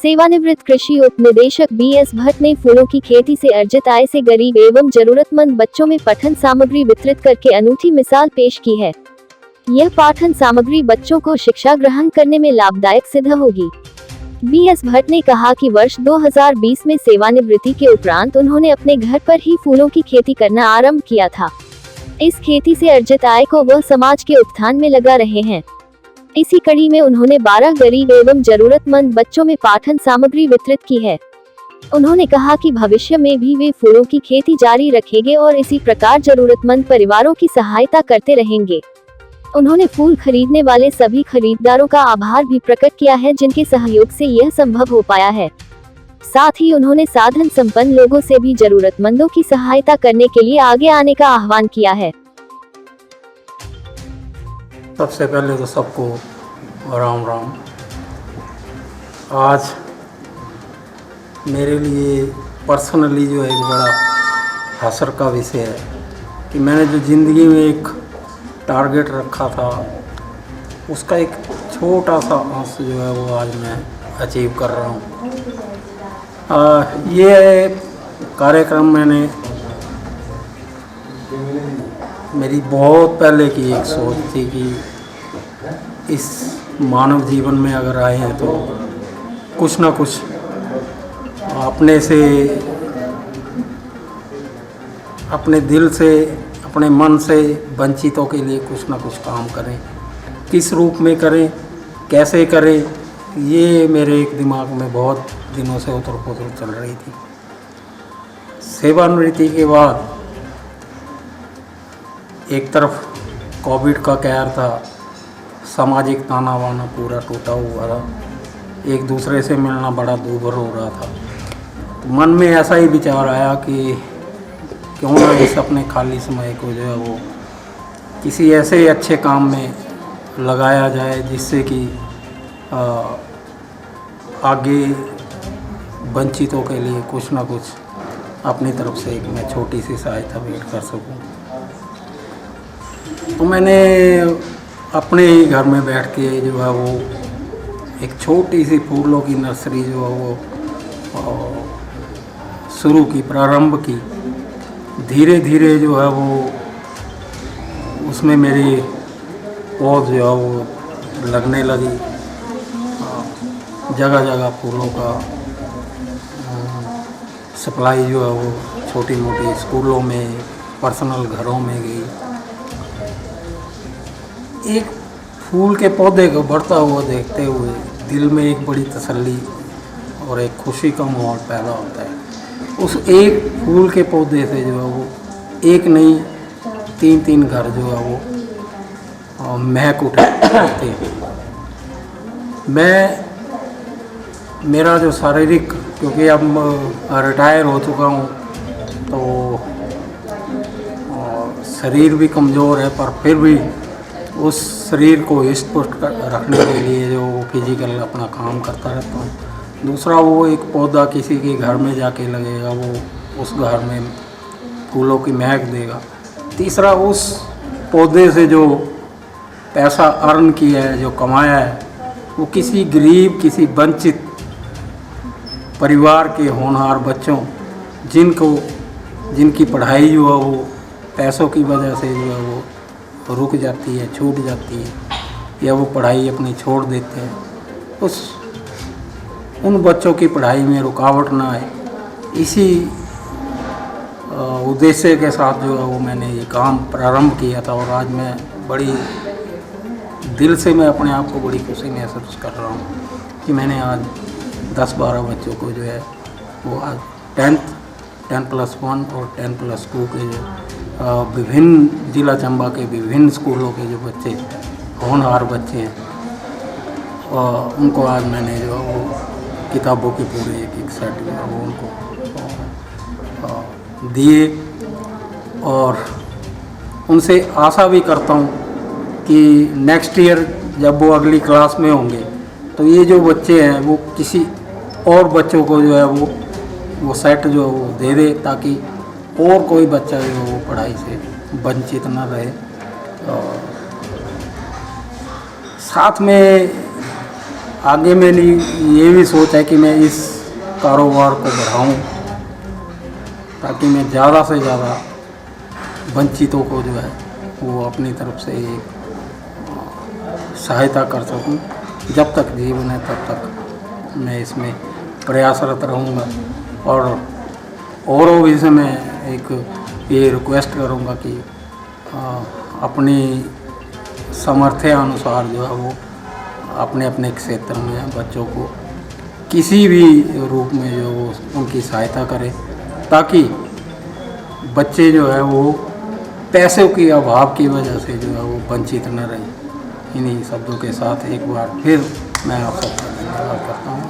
सेवानिवृत्त कृषि उप निदेशक BS भट्ट ने फूलों की खेती से अर्जित आय से गरीब एवं जरूरतमंद बच्चों में पठन सामग्री वितरित करके अनूठी मिसाल पेश की है। यह पाठन सामग्री बच्चों को शिक्षा ग्रहण करने में लाभदायक सिद्ध होगी। BS भट्ट ने कहा कि वर्ष 2020 में सेवानिवृत्ति के उपरांत उन्होंने अपने घर पर ही फूलों की खेती करना आरंभ किया था। इस खेती से अर्जित आय को वह समाज के उत्थान में लगा रहे हैं। इसी कड़ी में उन्होंने 12 गरीब एवं जरूरतमंद बच्चों में पाठन सामग्री वितरित की है। उन्होंने कहा कि भविष्य में भी वे फूलों की खेती जारी रखेंगे और इसी प्रकार जरूरतमंद परिवारों की सहायता करते रहेंगे। उन्होंने फूल खरीदने वाले सभी खरीदारों का आभार भी प्रकट किया है, जिनके सहयोग से यह संभव हो पाया है। साथ ही उन्होंने साधन संपन्न लोगों से भी जरूरतमंदों की सहायता करने के लिए आगे आने का आह्वान किया है। सबसे पहले तो सबको राम राम। आज मेरे लिए पर्सनली जो है एक बड़ा हासर का विषय है कि मैंने जो ज़िंदगी में एक टारगेट रखा था उसका एक छोटा सा अंश जो है वो आज मैं अचीव कर रहा हूँ। ये कार्यक्रम मैंने मेरी बहुत पहले की एक सोच थी कि इस मानव जीवन में अगर आए हैं तो कुछ ना कुछ अपने से, अपने दिल से, अपने मन से वंचितों के लिए कुछ ना कुछ काम करें। किस रूप में करें, कैसे करें, ये मेरे एक दिमाग में बहुत दिनों से उथल पुथल चल रही थी। सेवानिवृत्ति के बाद एक तरफ कोविड का कहर था, सामाजिक ताना बाना पूरा टूटा हुआ था, एक दूसरे से मिलना बड़ा दूभर हो रहा था। तो मन में ऐसा ही विचार आया कि क्यों ना इस अपने खाली समय को जो है वो किसी ऐसे अच्छे काम में लगाया जाए जिससे कि आगे वंचितों के लिए कुछ ना कुछ अपनी तरफ से एक मैं छोटी सी सहायता भेंट कर सकूं। तो मैंने अपने ही घर में बैठ के जो है वो एक छोटी सी फूलों की नर्सरी जो है वो शुरू की, प्रारंभ की। धीरे धीरे जो है वो उसमें मेरी पौध जो है वो लगने लगी। जगह जगह फूलों का सप्लाई जो है वो छोटी मोटी स्कूलों में, पर्सनल घरों में गई। एक फूल के पौधे को बढ़ता हुआ देखते हुए दिल में एक बड़ी तसल्ली और एक खुशी का माहौल पैदा होता है। उस एक फूल के पौधे से जो है वो एक नहीं 3-3 घर जो है वो महक उठाते हैं। मैं मेरा जो शारीरिक, क्योंकि अब रिटायर हो चुका हूँ तो शरीर भी कमज़ोर है, पर फिर भी उस शरीर को हिष्ट पुष्ट रखने के लिए जो फिजिकल अपना काम करता रहता हूँ। दूसरा, वो एक पौधा किसी के घर में जाके लगेगा, वो उस घर में फूलों की महक देगा। तीसरा, उस पौधे से जो पैसा अर्न किया है, जो कमाया है, वो किसी गरीब, किसी वंचित परिवार के होनहार बच्चों जिनकी पढ़ाई जो है वो पैसों की वजह से जो है वो रुक जाती है, छूट जाती है, या वो पढ़ाई अपनी छोड़ देते हैं, उन बच्चों की पढ़ाई में रुकावट ना आए, इसी उद्देश्य के साथ जो है वो मैंने ये काम प्रारंभ किया था। और आज मैं बड़ी दिल से मैं अपने आप को बड़ी खुशी महसूस कर रहा हूँ कि मैंने आज 10-12 बच्चों को जो है वो आज 10+1 और 10+2 के जो विभिन्न जिला चंबा के विभिन्न स्कूलों के जो बच्चे, होनहार बच्चे हैं, उनको आज मैंने जो है वो किताबों के पूरे एक सेट जो है वो उनको दिए। और उनसे आशा भी करता हूँ कि नेक्स्ट ईयर जब वो अगली क्लास में होंगे तो ये जो बच्चे हैं वो किसी और बच्चों को जो है वो सेट जो है वो दे दे, ताकि और कोई बच्चा जो है वो पढ़ाई से वंचित न रहे। और साथ में आगे मेरी ये भी सोच है कि मैं इस कारोबार को बढ़ाऊं ताकि मैं ज़्यादा से ज़्यादा वंचितों को जो है वो अपनी तरफ से एक सहायता कर सकूं। जब तक जीवन है तब तक मैं इसमें प्रयासरत रहूँगा। और औरों भी से मैं एक ये रिक्वेस्ट करूँगा कि अपनी सामर्थ्य अनुसार जो है वो अपने अपने क्षेत्र में बच्चों को किसी भी रूप में जो वो उनकी सहायता करें ताकि बच्चे जो है वो पैसों के अभाव की वजह से जो है वो वंचित न रहें। इन्हीं शब्दों के साथ एक बार फिर मैं आप सबका धन्यवाद करता हूँ।